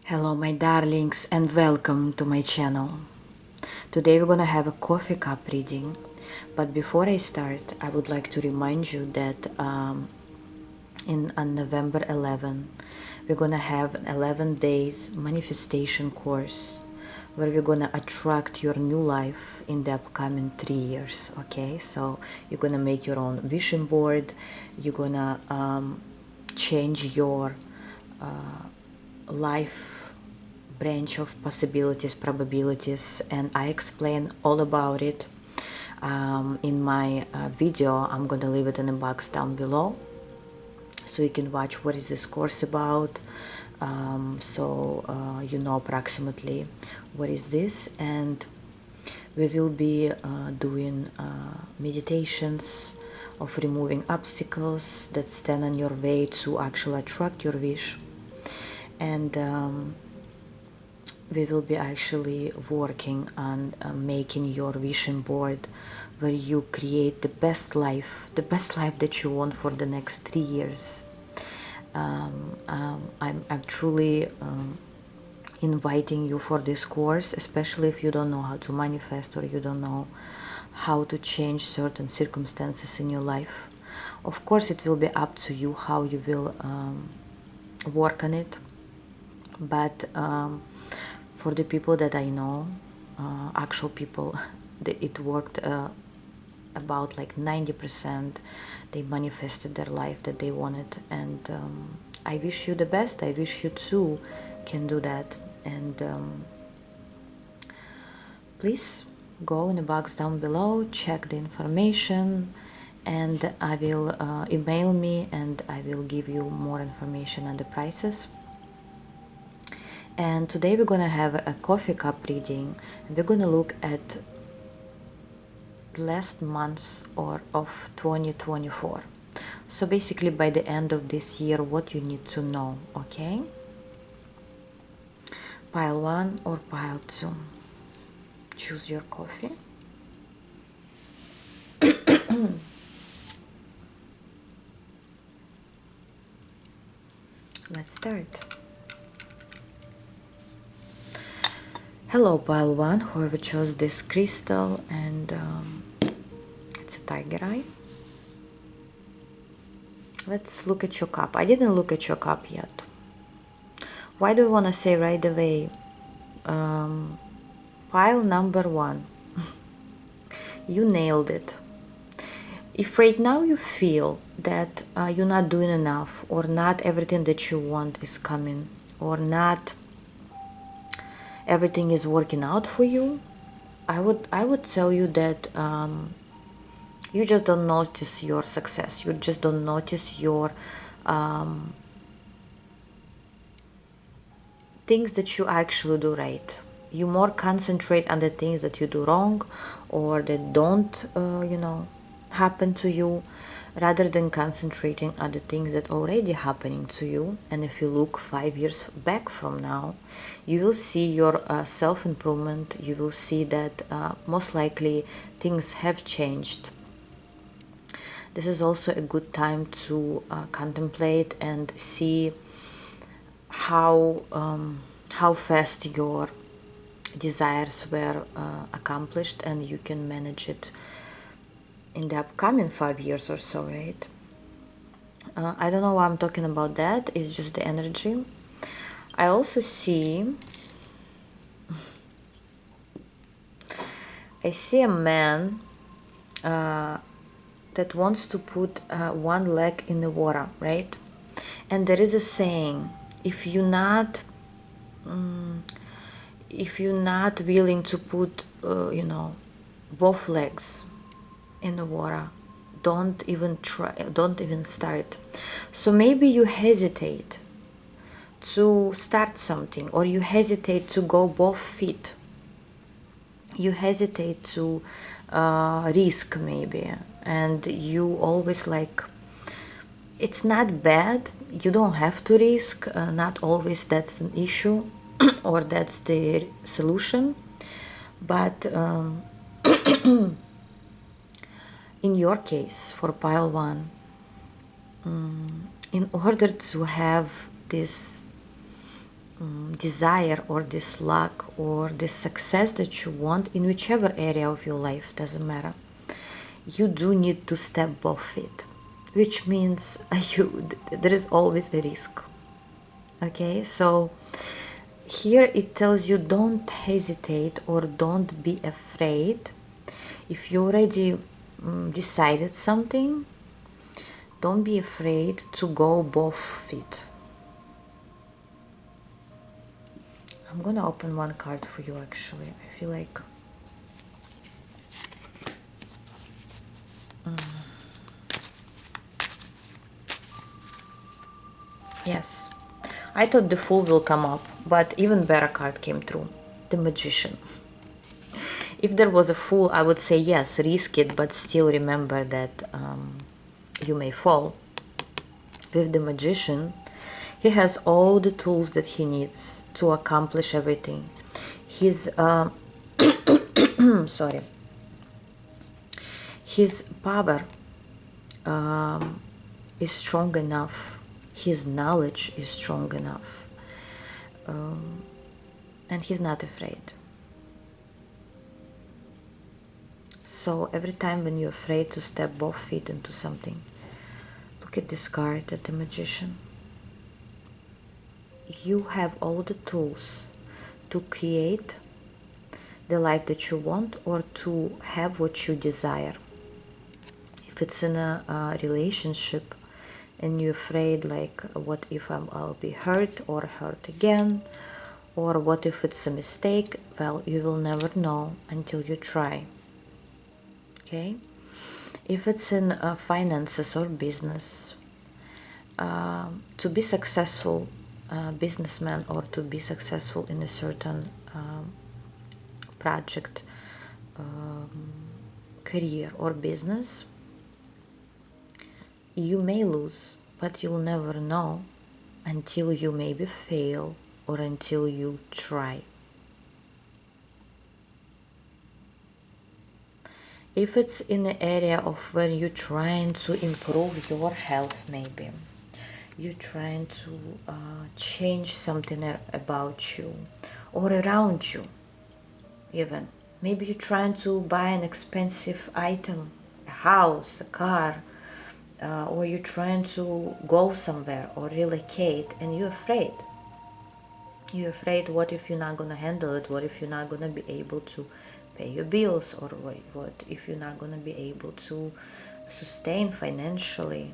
Hello my darlings and welcome to my channel. Today we're gonna have a coffee cup reading, but before I start I would like to remind you that on November 11 we're gonna have an 11 days manifestation course where we're gonna attract your new life in the upcoming 3 years. Okay, so you're gonna make your own vision board, you're gonna change your life branch of possibilities, probabilities, and I explain all about it in my video. I'm gonna leave it in the box down below so you can watch what is this course about, you know approximately what is this. And we will be doing meditations of removing obstacles that stand on your way to actually attract your wish. And we will be actually working on making your vision board where you create the best life that you want for the next 3 years. I'm truly inviting you for this course, especially if you don't know how to manifest or you don't know how to change certain circumstances in your life. Of course, it will be up to you how you will work on it, but for the people that I know, actual people, it worked about like 90%. They manifested their life that they wanted, and I wish you the best. I wish you too can do that. And please go in the box down below, check the information, and I will email me and I will give you more information on the prices. And today we're gonna have a coffee cup reading. We're gonna look at the last months of 2024. So basically by the end of this year, what you need to know, okay? Pile 1 or pile 2. Choose your coffee. Let's start. Hello pile 1, whoever chose this crystal, and it's a tiger eye. Let's look at your cup. I didn't look at your cup yet. Why do you want to say right away? Pile number 1. You nailed it. If right now you feel that you're not doing enough, or not everything that you want is coming, or not everything is working out for you, I would tell you that you just don't notice your success. You just don't notice your things that you actually do right. You more concentrate on the things that you do wrong or that don't happen to you, rather than concentrating on the things that already happening to you. And if you look 5 years back from now, you will see your self-improvement. You will see that most likely things have changed. This is also a good time to contemplate and see how fast your desires were accomplished, and you can manage it in the upcoming 5 years or so, right? I don't know why I'm talking about that. It's just the energy. I also see a man that wants to put one leg in the water, right? And there is a saying, if you're not willing to put both legs in the water, don't even try, don't even start. So maybe you hesitate to start something, or you hesitate to go both feet. You hesitate to risk maybe, and you always like, it's not bad, you don't have to risk, not always that's an issue or that's the solution, but in your case, for pile 1, in order to have this desire or this luck or this success that you want in whichever area of your life, doesn't matter, you do need to step off it, which means there is always a risk. Okay, so here it tells you don't hesitate or don't be afraid. If you already decided something, don't be afraid to go both feet. I'm gonna open one card for you actually. I feel like yes. I thought the Fool will come up, but even better card came through. The Magician. If there was a Fool, I would say yes, risk it, but still remember that you may fall. With the Magician, he has all the tools that he needs to accomplish everything. His sorry, his power is strong enough. His knowledge is strong enough, and he's not afraid. So every time when you're afraid to step both feet into something, look at this card, at the Magician. You have all the tools to create the life that you want or to have what you desire. If it's in a relationship and you're afraid, like, what if I'll be hurt or hurt again, or what if it's a mistake? Well, you will never know until you try. Okay? If it's in finances or business, to be successful businessman or to be successful in a certain project, career or business, you may lose, but you'll never know until you maybe fail or until you try. If it's in the area of where you're trying to improve your health, maybe you're trying to change something about you or around you, even maybe you're trying to buy an expensive item, a house, a car, or you're trying to go somewhere or relocate, and you're afraid. You're afraid, what if you're not going to handle it? What if you're not going to be able to pay your bills? Or what if you're not going to be able to sustain financially?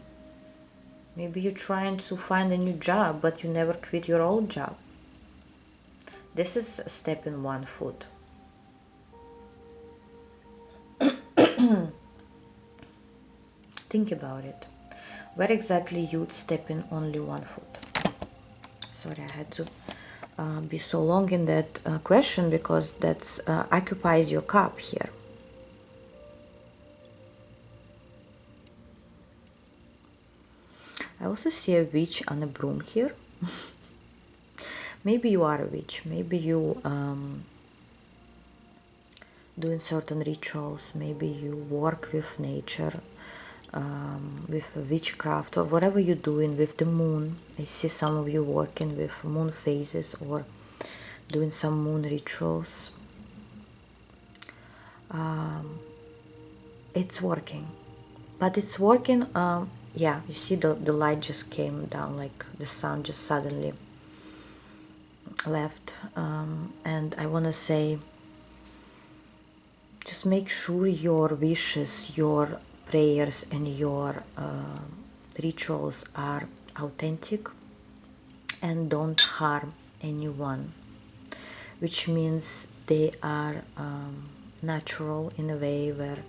Maybe you're trying to find a new job, but you never quit your old job. This is a step in one foot. Think about it. Where exactly you'd step in only one foot? Sorry, I had to be so long in that question because that occupies your cup here. I also see a witch on a broom here. Maybe you are a witch. Maybe you doing certain rituals. Maybe you work with nature, with witchcraft, or whatever you're doing with the moon. I see some of you working with moon phases or doing some moon rituals. It's working, but it's working. Yeah, you see the light just came down, like the sun just suddenly left. And I want to say, just make sure your wishes, your prayers, and your rituals are authentic and don't harm anyone, which means they are natural in a way where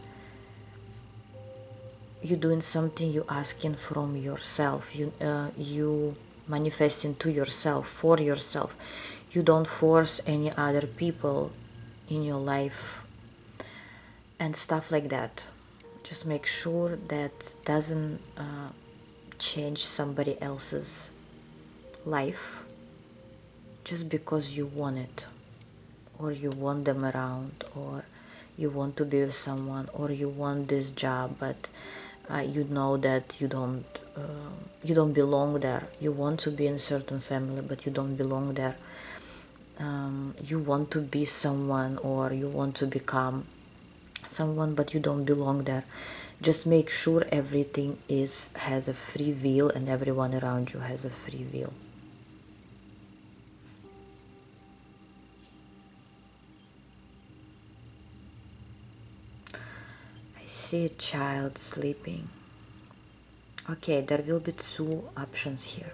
you're doing something, you asking from yourself, you manifesting to yourself, for yourself. You don't force any other people in your life and stuff like that. Just make sure that doesn't change somebody else's life just because you want it, or you want them around, or you want to be with someone, or you want this job, but you know that you don't you don't belong there. You want to be in a certain family, but you don't belong there. You want to be someone, or you want to become someone, but you don't belong there. Just make sure everything has a free will, and everyone around you has a free will. I see a child sleeping. Okay, there will be two options here.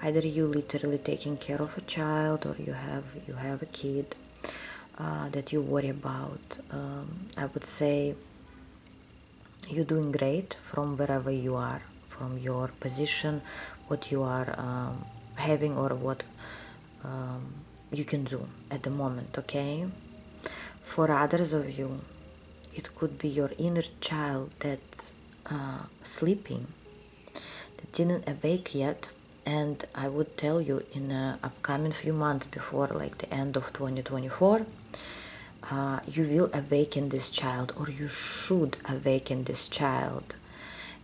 Either you literally taking care of a child, or you have a kid that you worry about. I would say you're doing great from wherever you are, from your position, what you are having, or what you can do at the moment. Okay, for others of you, it could be your inner child that's sleeping, that didn't awake yet. And I would tell you, in the upcoming few months, before like the end of 2024, you will awaken this child, or you should awaken this child.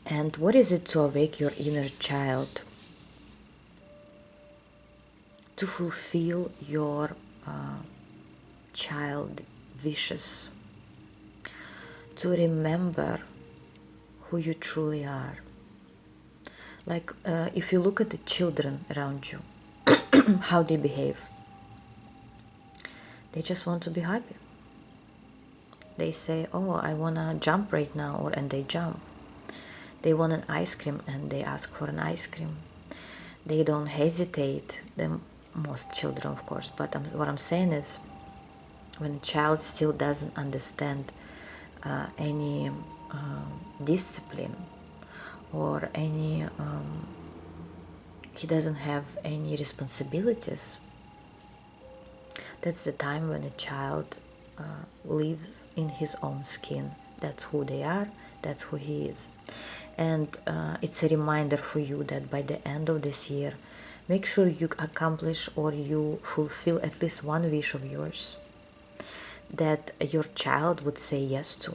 And what is it to awake your inner child? To fulfill your child wishes, to remember who you truly are. Like if you look at the children around you, how they behave, they just want to be happy. They say, oh, I want to jump right now, and they jump. They want an ice cream, and they ask for an ice cream. They don't hesitate, most children, of course, but what I'm saying is, when a child still doesn't understand any discipline, or any he doesn't have any responsibilities, that's the time when a child lives in his own skin. That's who they are, that's who he is. And it's a reminder for you that by the end of this year, make sure you accomplish, or you fulfill at least one wish of yours that your child would say yes to.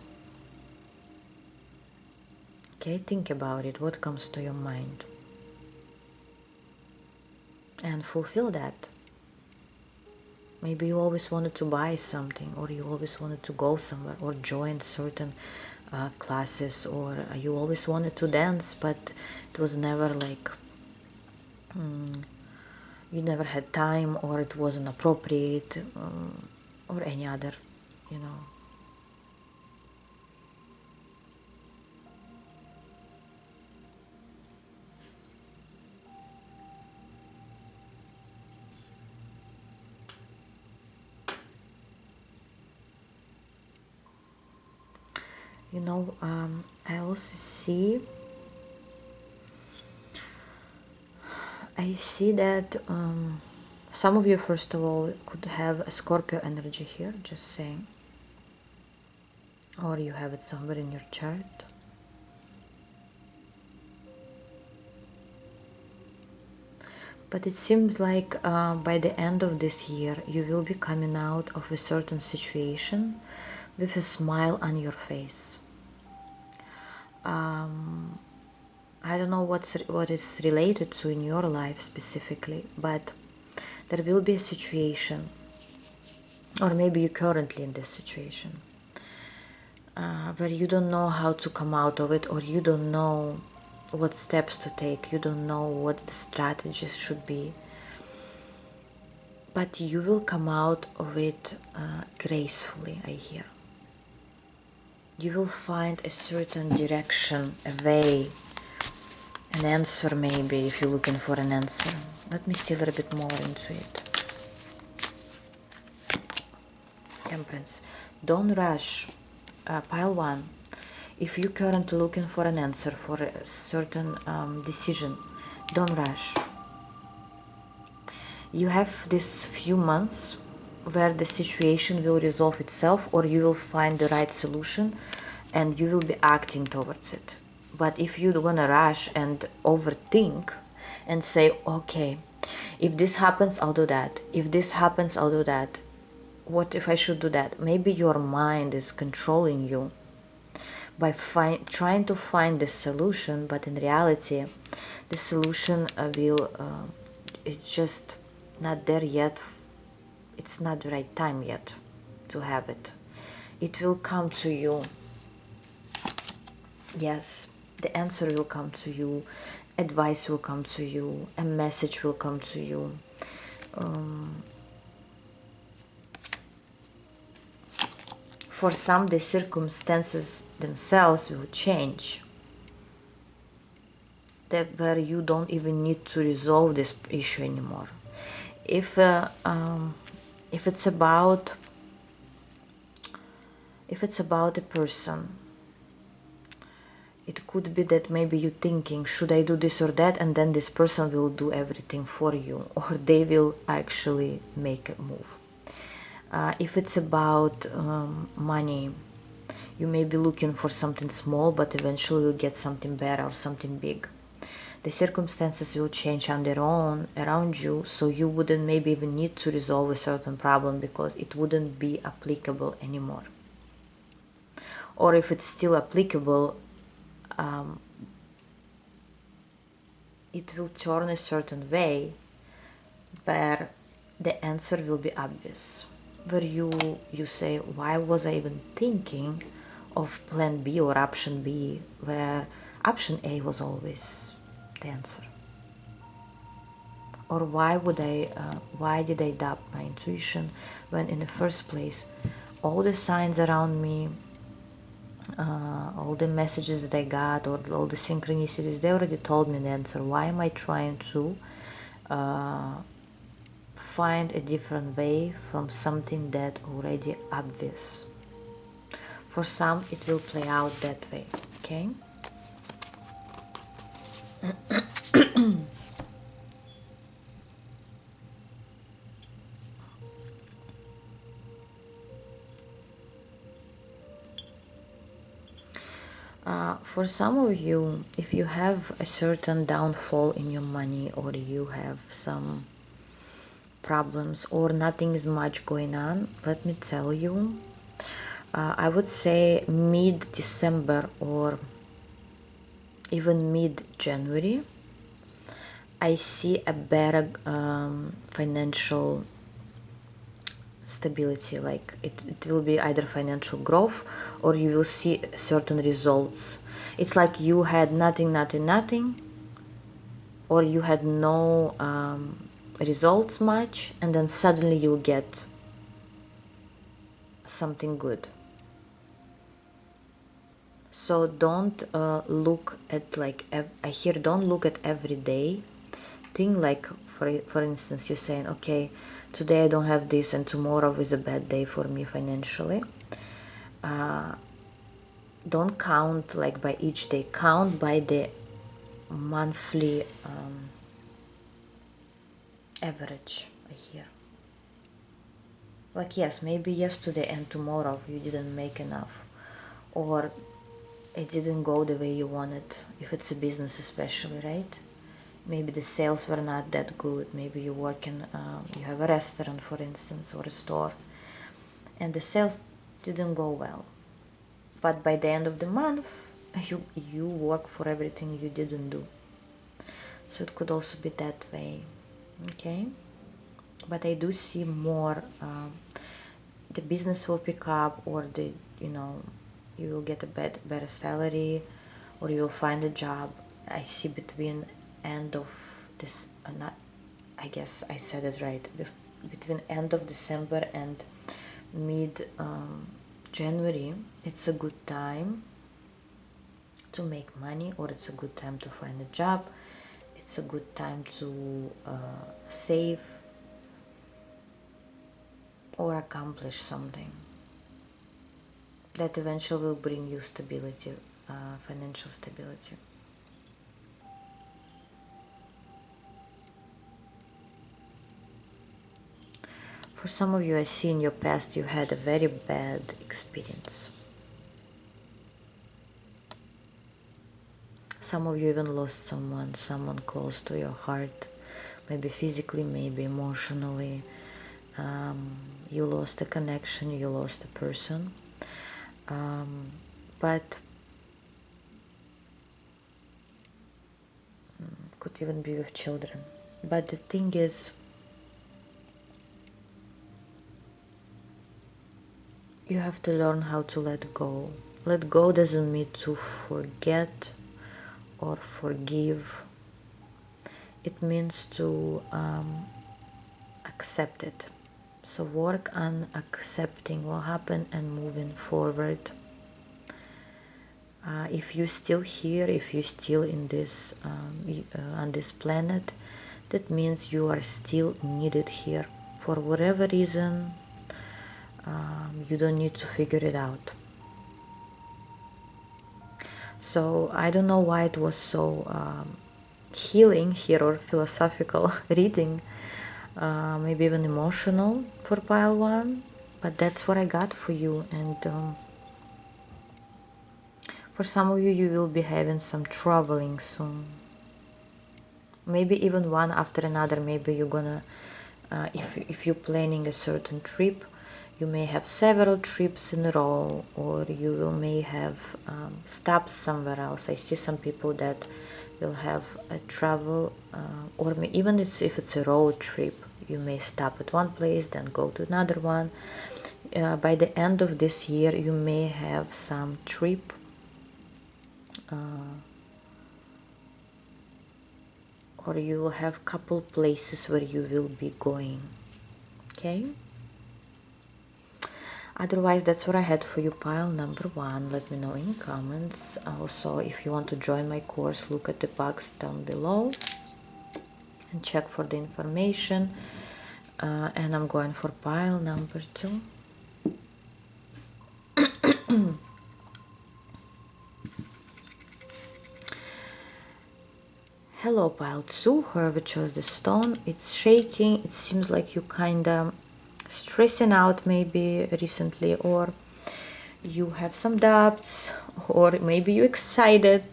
Okay, think about it. What comes to your mind? And fulfill that. Maybe you always wanted to buy something, or you always wanted to go somewhere, or join certain classes, or you always wanted to dance, but it was never like you never had time, or it wasn't appropriate, or any other, you know. You know, I also see that some of you, first of all, could have a Scorpio energy here, just saying, or you have it somewhere in your chart. But it seems like by the end of this year, you will be coming out of a certain situation with a smile on your face. I don't know what is related to in your life specifically, but there will be a situation, or maybe you're currently in this situation, where you don't know how to come out of it, or you don't know what steps to take, you don't know what the strategies should be, but you will come out of it gracefully, I hear. You will find a certain direction, a way, an answer, maybe, if you're looking for an answer. Let me see a little bit more into it. Temperance. Don't rush. Pile 1. If you're currently looking for an answer for a certain decision, don't rush. You have this few months where the situation will resolve itself, or you will find the right solution and you will be acting towards it. But if you're gonna rush and overthink and say, okay, if this happens, I'll do that. If this happens, I'll do that. What if I should do that? Maybe your mind is controlling you. by trying to find the solution, but in reality the solution will it's just not there yet. It's not the right time yet to have it. It will come to you. Yes, the answer will come to you, advice will come to you, a message will come to you. For some, the circumstances themselves will change, that where you don't even need to resolve this issue anymore. If it's about a person, it could be that maybe you're thinking, should I do this or that, and then this person will do everything for you, or they will actually make a move. If it's about money, you may be looking for something small, but eventually you'll get something better or something big. The circumstances will change on their own around you, so you wouldn't maybe even need to resolve a certain problem because it wouldn't be applicable anymore. Or if it's still applicable, it will turn a certain way where the answer will be obvious, where you say, why was I even thinking of plan B or option B, where option A was always the answer? Or why did I doubt my intuition when in the first place all the signs around me, all the messages that I got, or all the synchronicities, they already told me the answer. Why am I trying to find a different way from something that already obvious? For some, it will play out that way, okay? For some of you, if you have a certain downfall in your money, or you have some problems, or nothing is much going on, let me tell you, I would say mid-December or even mid-January, I see a better financial stability. Like it will be either financial growth, or you will see certain results. It's like you had nothing, or you had no results much, and then suddenly you'll get something good. So don't look at, like, I hear, don't look at every day thing. Like for instance, you're saying, okay, today I don't have this and tomorrow is a bad day for me financially. Don't count like by each day, count by the monthly average. I hear, like, yes, maybe yesterday and tomorrow you didn't make enough, or it didn't go the way you wanted, if it's a business especially, right? Maybe the sales were not that good. Maybe you work in you have a restaurant, for instance, or a store, and the sales didn't go well, but by the end of the month you work for everything you didn't do. So it could also be that way, okay? But I do see more the business will pick up, or the you will get a better salary, or you will find a job. I see between end of this not, I guess I said it right, between end of December and mid January, it's a good time to make money, or it's a good time to find a job. It's a good time to save or accomplish something that eventually will bring you stability, financial stability. For some of you, I see in your past you had a very bad experience. Some of you even lost someone close to your heart, maybe physically, maybe emotionally. You lost a connection, you lost a person. But Could even be with children. But the thing is, you have to learn how to let go. Let go doesn't mean to forget or forgive. It means to accept it. So work on accepting what happened and moving forward. If you're still here, if you're still in this on this planet, that means you are still needed here. For whatever reason, you don't need to figure it out. So I don't know why it was so healing here, or philosophical reading, maybe even emotional for pile 1, but that's what I got for you. And for some of you, you will be having some traveling soon, maybe even one after another. Maybe you're gonna if you're planning a certain trip, you may have several trips in a row, or you will may have stops somewhere else. I see some people that will have a travel, or even if it's a road trip, you may stop at one place, then go to another one. By the end of this year, you may have some trip, or you will have couple places where you will be going. Okay? Otherwise, that's what I had for you, pile number 1. Let me know in comments. Also, if you want to join my course, look at the box down below and check for the information. And I'm going for pile number 2. Hello, pile 2. Whoever chose the stone, it's shaking. It seems like you kind of stressing out maybe recently, or you have some doubts, or maybe you're excited.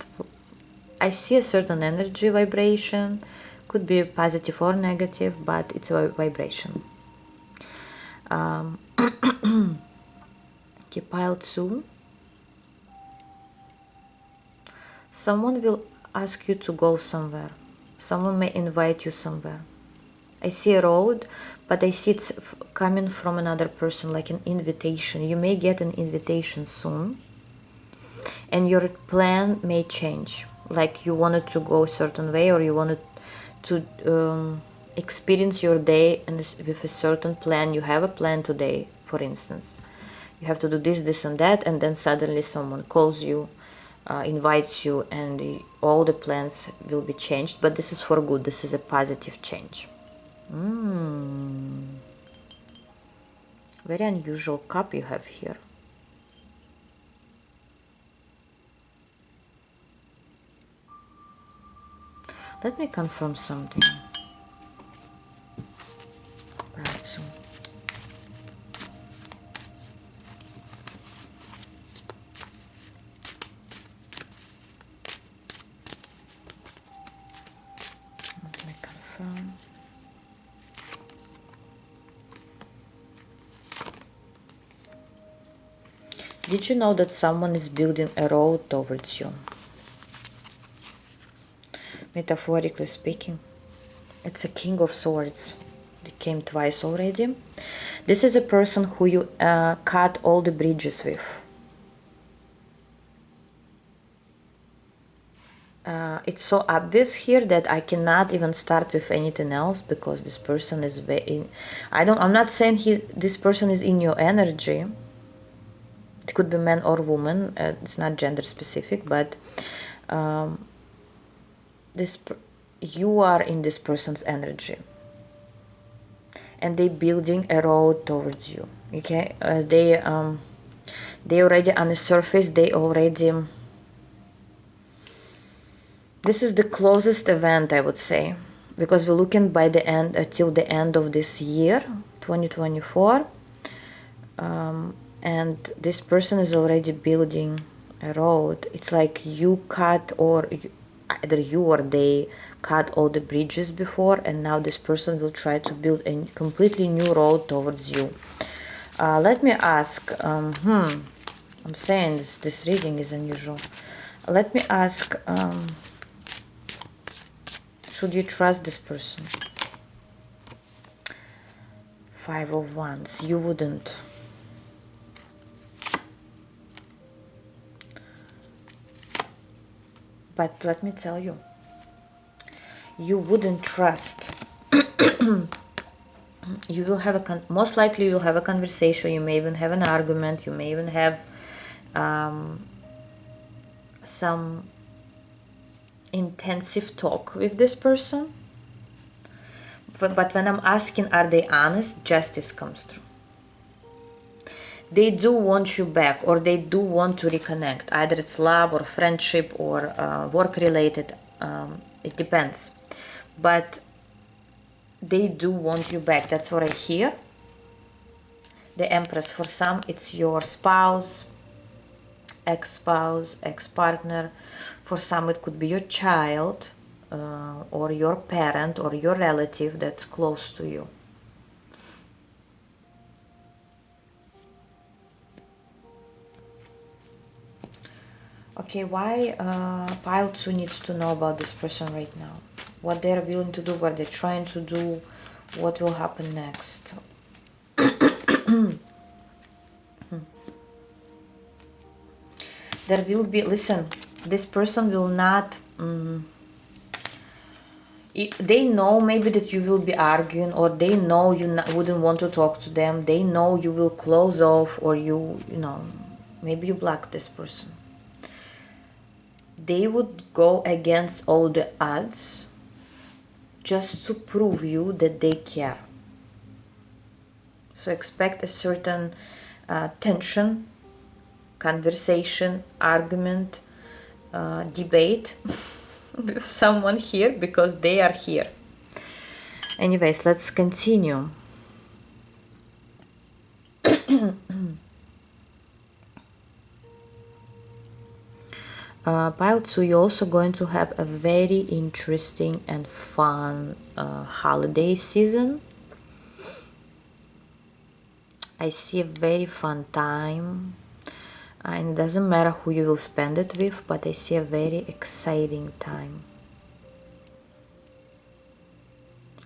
I see a certain energy vibration, could be positive or negative, but it's a vibration. Okay, pile 2. Someone will ask you to go somewhere. Someone may invite you somewhere. I see a road, but I see it's coming from another person, like an invitation. You may get an invitation soon, and your plan may change. Like you wanted to go a certain way, or you wanted to experience your day and with a certain plan. You have a plan today, for instance. You have to do this, this, and that, and then suddenly someone calls you, invites you, and all the plans will be changed. But this is for good. This is a positive change. Very unusual cup you have here. Let me confirm something. Right. Let me confirm. Did you know that someone is building a road towards you? Metaphorically speaking, it's a King of Swords. It came twice already. This is a person who you cut all the bridges with. It's so obvious here that I cannot even start with anything else, because this person is very. I'm not saying this person is in your energy. It could be man or woman. It's not gender specific, but you are in this person's energy, and they building a road towards you. Okay, they already on the surface. This is the closest event, I would say, because we're looking by the end till the end of this year, 2024, and this person is already building a road. It's like you cut, or either you or they cut all the bridges before, and now this person will try to build a completely new road towards you. Let me ask. I'm saying this reading is unusual. Let me ask. Should you trust this person? Five of Wands. You wouldn't. But let me tell you, you wouldn't trust. You will have most likely you'll have a conversation. You may even have an argument. You may even have some intensive talk with this person. But when I'm asking, are they honest? Justice comes through. They do want you back, or they do want to reconnect. Either it's love or friendship or work related. It depends. But they do want you back. That's what I hear. The Empress. For some, it's your spouse, ex-spouse, ex-partner. For some, it could be your child, or your parent, or your relative that's close to you. Okay, why Pile 2 needs to know about this person right now? What they're willing to do, what they're trying to do, what will happen next. There will be, listen, this person will not, they know maybe that you will be arguing, or they know you wouldn't want to talk to them. They know you will close off, or you know, maybe you block this person. They would go against all the odds just to prove you that they care. So expect a certain tension, conversation, argument, debate with someone here, because they are here. Anyways, let's continue. Pile 2, you're also going to have a very interesting and fun holiday season. I see a very fun time, and it doesn't matter who you will spend it with, but I see a very exciting time.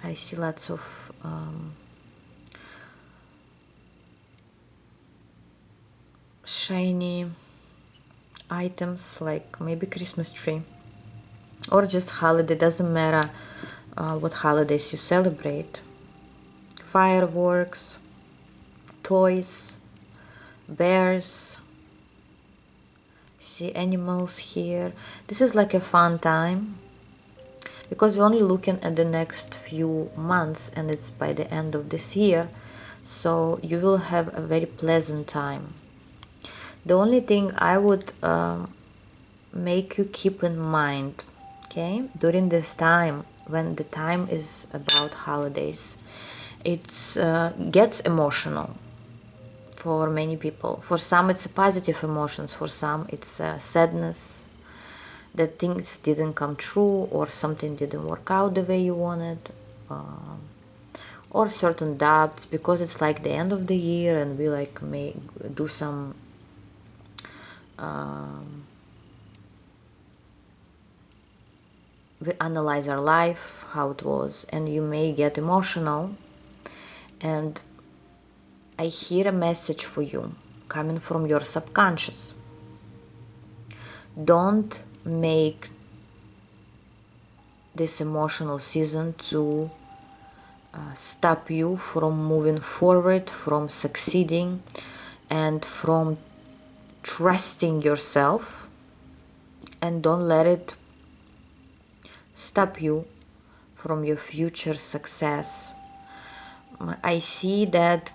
I see lots of shiny items, like maybe Christmas tree, or just holiday. Doesn't matter what holidays you celebrate. Fireworks, toys, bears. See animals here. This is like a fun time, because we're only looking at the next few months, and it's by the end of this year, so you will have a very pleasant time. The only thing I would make you keep in mind, okay, during this time, when the time is about holidays, it's gets emotional for many people. For some it's a positive emotions, for some it's sadness that things didn't come true, or something didn't work out the way you wanted, or certain doubts, because it's like the end of the year, and we like may do some we analyze our life, how it was, and you may get emotional. And I hear a message for you coming from your subconscious. Don't make this emotional season to stop you from moving forward, from succeeding, and from trusting yourself. And don't let it stop you from your future success. I see that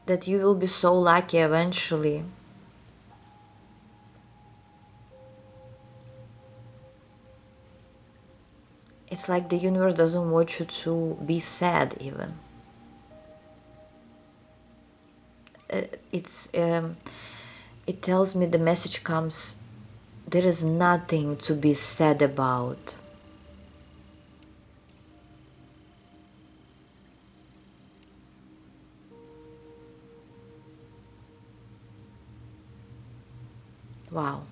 that you will be so lucky eventually. It's like the universe doesn't want you to be sad even. It tells me, the message comes, there is nothing to be sad about. Wow.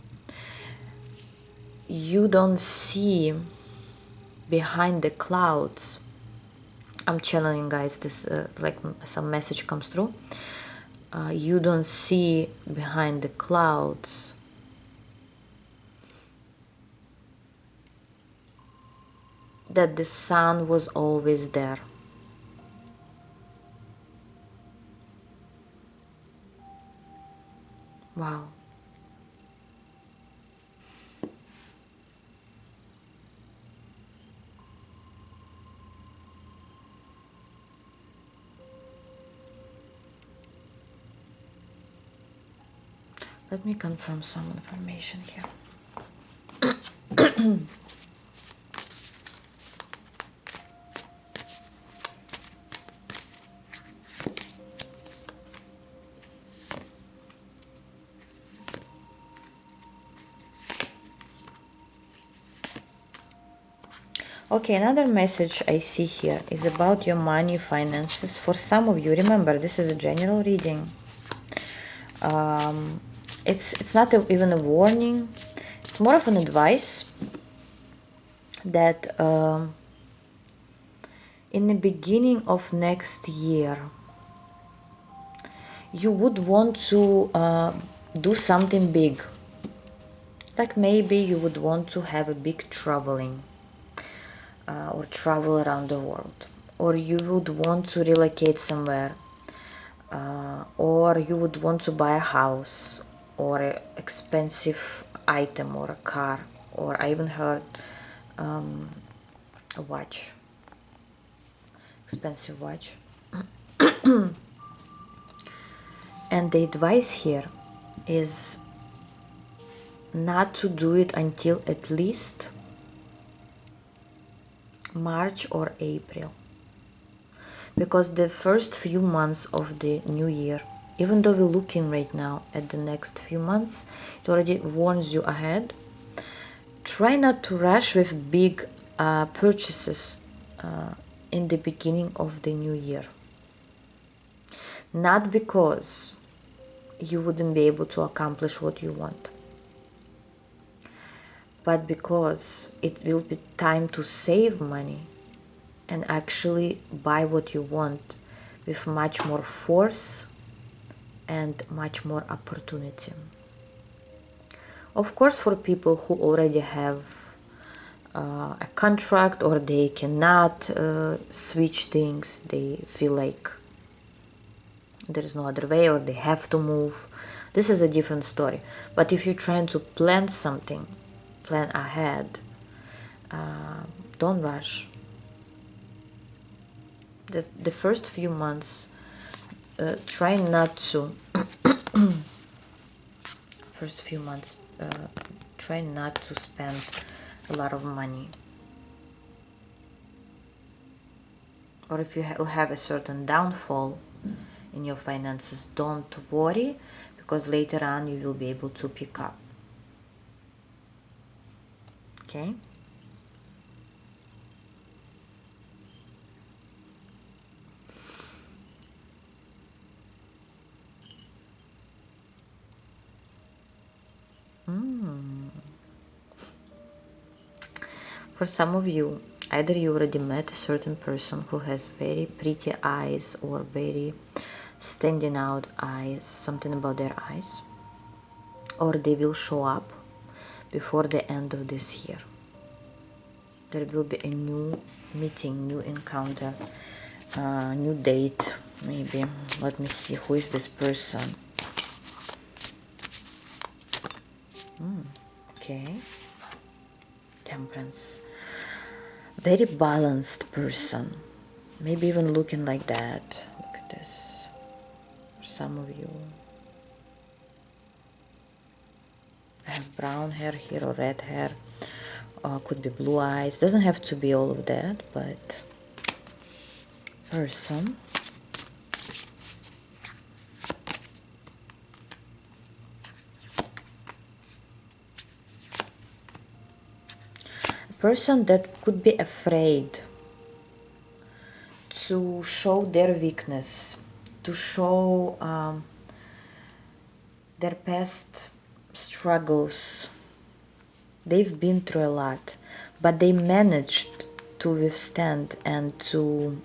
You don't see behind the clouds. I'm channeling, guys, this like some message comes through. You don't see behind the clouds that the sun was always there. Wow. Let me confirm some information here. Okay, another message I see here is about your money, finances. For some of you, remember, this is a general reading. It's not even a warning. It's more of an advice that in the beginning of next year, you would want to do something big. Like maybe you would want to have a big traveling or travel around the world. Or you would want to relocate somewhere. Or you would want to buy a house or an expensive item or a car. Or I even heard a watch. Expensive watch. And the advice here is not to do it until at least March or April. Because the first few months of the new year, even though we're looking right now at the next few months, it already warns you ahead. Try not to rush with big purchases in the beginning of the new year. Not because you wouldn't be able to accomplish what you want, but because it will be time to save money and actually buy what you want with much more force and much more opportunity. Of course, for people who already have a contract or they cannot switch things, they feel like there is no other way or they have to move, this is a different story. But if you're trying to plan something, plan ahead, don't rush. The first few months, try not to first few months try not to spend a lot of money. Or if you have a certain downfall in your finances, don't worry, because later on you will be able to pick up. Okay? For some of you, either you already met a certain person who has very pretty eyes or very standing out eyes, something about their eyes, or they will show up before the end of this year. There will be a new meeting, new encounter, new date, maybe. Let me see, who is this person? Okay. Temperance. Very balanced person. Maybe even looking like that. Look at this. For some of you. I have brown hair here or red hair. Could be blue eyes. Doesn't have to be all of that, but person. A person that could be afraid to show their weakness, to show their past struggles. They've been through a lot, but they managed to withstand and to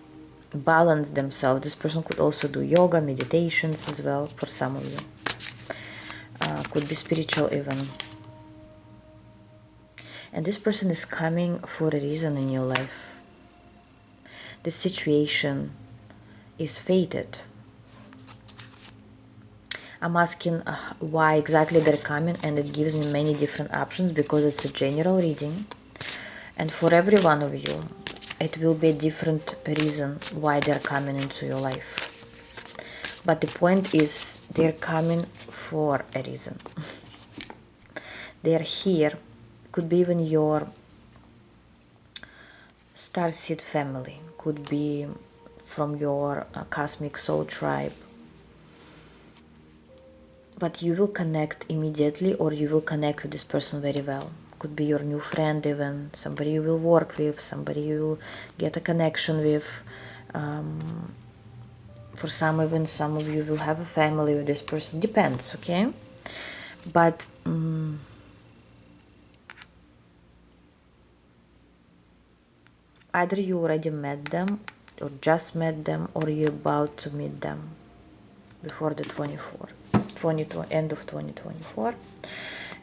balance themselves. This person could also do yoga, meditations as well for some of you. Could be spiritual even. And this person is coming for a reason in your life. The situation is fated. I'm asking why exactly they're coming, and it gives me many different options because it's a general reading. And for every one of you, it will be a different reason why they're coming into your life. But the point is, they're coming for a reason. They're here. Could be even your starseed family. Could be from your cosmic soul tribe. But you will connect immediately, or you will connect with this person very well. Could be your new friend even, somebody you will work with, somebody you will get a connection with. For some, even some of you will have a family with this person. Depends, okay? But either you already met them, or just met them, or you're about to meet them before the end of 2024.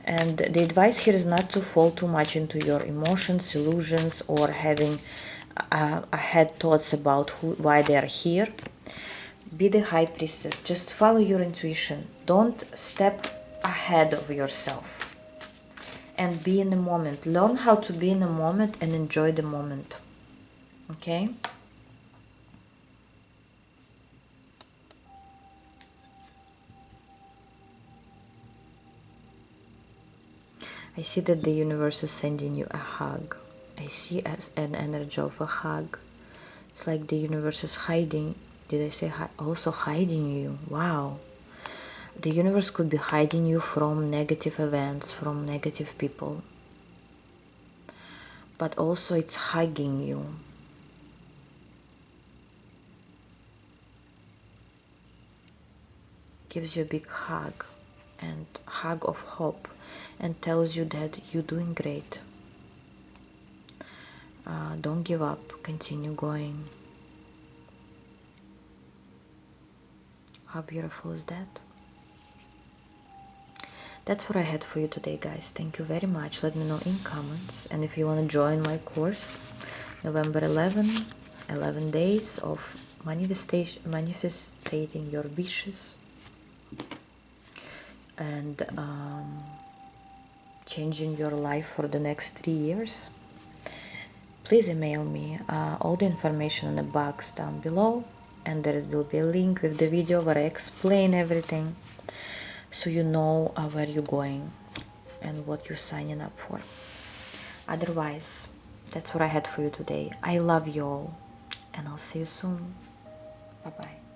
And the advice here is not to fall too much into your emotions, illusions, or having ahead thoughts about why they are here. Be the high priestess. Just follow your intuition. Don't step ahead of yourself. And be in the moment. Learn how to be in the moment and enjoy the moment. Okay? I see that the universe is sending you a hug. I see as an energy of a hug. It's like the universe is hiding. Did I say also hiding you? Wow. The universe could be hiding you from negative events, from negative people. But also it's hugging you. Gives you a big hug, and hug of hope, and tells you that you're doing great. Don't give up, continue going. How beautiful is that? That's what I had for you today, guys. Thank you very much. Let me know in comments. And if you want to join my course, November 11, 11 days of manifesting your wishes and changing your life for the next 3 years, please email me. All the information in the box down below, and there will be a link with the video where I explain everything, so you know where you're going and what you're signing up for. Otherwise, that's what I had for you today. I love you all, and I'll see you soon. Bye bye.